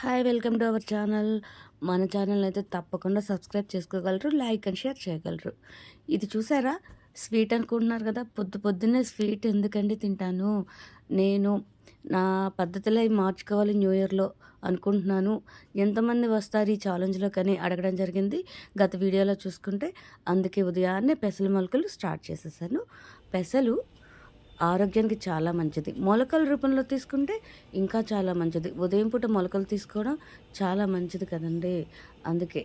Hi welcome to our channel. మన channel అయితే తప్పకుండా సబ్స్క్రైబ్ చేసుకోగలరు, లైక్ అండ్ షేర్ చేయగలరు. ఇది చూసారా, స్వీట్ అనుకుంటున్నారు కదా. పొద్దున్నే స్వీట్ ఎందుకండి తింటాను, నేను నా పద్ధతిలో అవి మార్చుకోవాలి న్యూ ఇయర్లో అనుకుంటున్నాను. ఎంతమంది వస్తారు ఈ ఛాలెంజ్లో కానీ అడగడం జరిగింది గత వీడియోలో చూసుకుంటే. అందుకే ఉదయాన్నే పెసల మొలకలు స్టార్ట్ చేసేసాను. పెసలు ఆరోగ్యానికి చాలా మంచిది. మొలకల రూపంలో తీసుకుంటే ఇంకా చాలా మంచిది. ఉదయం పూట మొలకలు తీసుకోవడం చాలా మంచిది కదండీ. అందుకే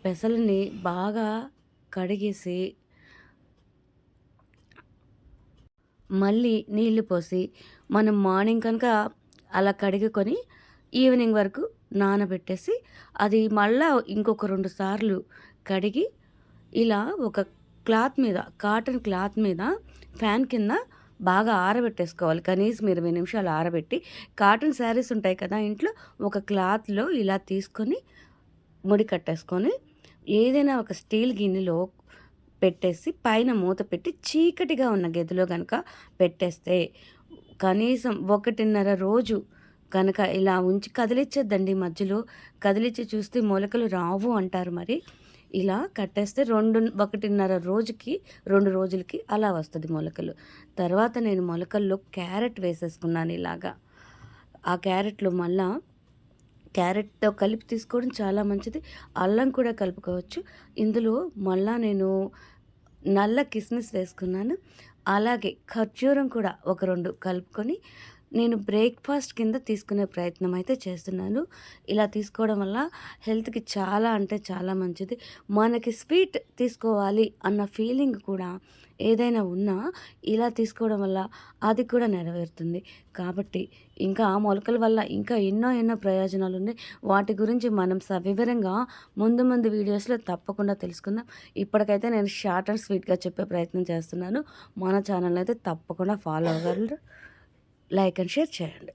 పెసలని బాగా కడిగేసి మళ్ళీ నీళ్లు పోసి మనం మార్నింగ్ కనుక అలా కడుగుకొని ఈవినింగ్ వరకు నానబెట్టేసి అది మళ్ళా ఇంకొక 2 సార్లు కడిగి ఇలా ఒక క్లాత్ మీద, కాటన్ క్లాత్ మీద ఫ్యాన్ కింద బాగా ఆరబెట్టేసుకోవాలి. కనీసం 20 నిమిషాలు ఆరబెట్టి, కాటన్ శారీస్ ఉంటాయి కదా ఇంట్లో, ఒక క్లాత్లో ఇలా తీసుకొని ముడి కట్టేసుకొని ఏదైనా ఒక స్టీల్ గిన్నెలో పెట్టేసి పైన మూత పెట్టి చీకటిగా ఉన్న గదిలో కనుక పెట్టేస్తే కనీసం 1.5 రోజు కనుక ఇలా ఉంచి కదిలిచ్చేద్దండి. మధ్యలో కదిలిచ్చి చూస్తే మొలకలు రావు అంటారు. మరి ఇలా కట్టేస్తే 1.5 రోజుకి 2 రోజులకి అలా వస్తుంది మొలకలు. తర్వాత నేను మొలకల్లో క్యారెట్ వేసేసుకున్నాను ఇలాగా. ఆ క్యారెట్లో మళ్ళా క్యారెట్తో కలిపి తీసుకోవడం చాలా మంచిది. అల్లం కూడా కలుపుకోవచ్చు. ఇందులో మళ్ళా నేను నల్ల కిస్మిస్ వేసుకున్నాను. అలాగే ఖర్జూరం కూడా ఒక 2 కలుపుకొని నేను బ్రేక్ఫాస్ట్ కింద తీసుకునే ప్రయత్నం అయితే చేస్తున్నాను. ఇలా తీసుకోవడం వల్ల హెల్త్కి చాలా అంటే చాలా మంచిది. మనకి స్వీట్ తీసుకోవాలి అన్న ఫీలింగ్ కూడా ఏదైనా ఉన్నా ఇలా తీసుకోవడం వల్ల అది కూడా నెరవేరుతుంది. కాబట్టి ఇంకా ఆ మొలకల వల్ల ఇంకా ఎన్నో ప్రయోజనాలు ఉన్నాయి. వాటి గురించి మనం సవివరంగా ముందు వీడియోస్లో తప్పకుండా తెలుసుకుందాం. ఇప్పటికైతే నేను షార్ట్ అండ్ స్వీట్గా చెప్పే ప్రయత్నం చేస్తున్నాను. మన ఛానల్ అయితే తప్పకుండా ఫాలో అవ్వగలరు, లైక్ అండ్ షేర్ చేయండి.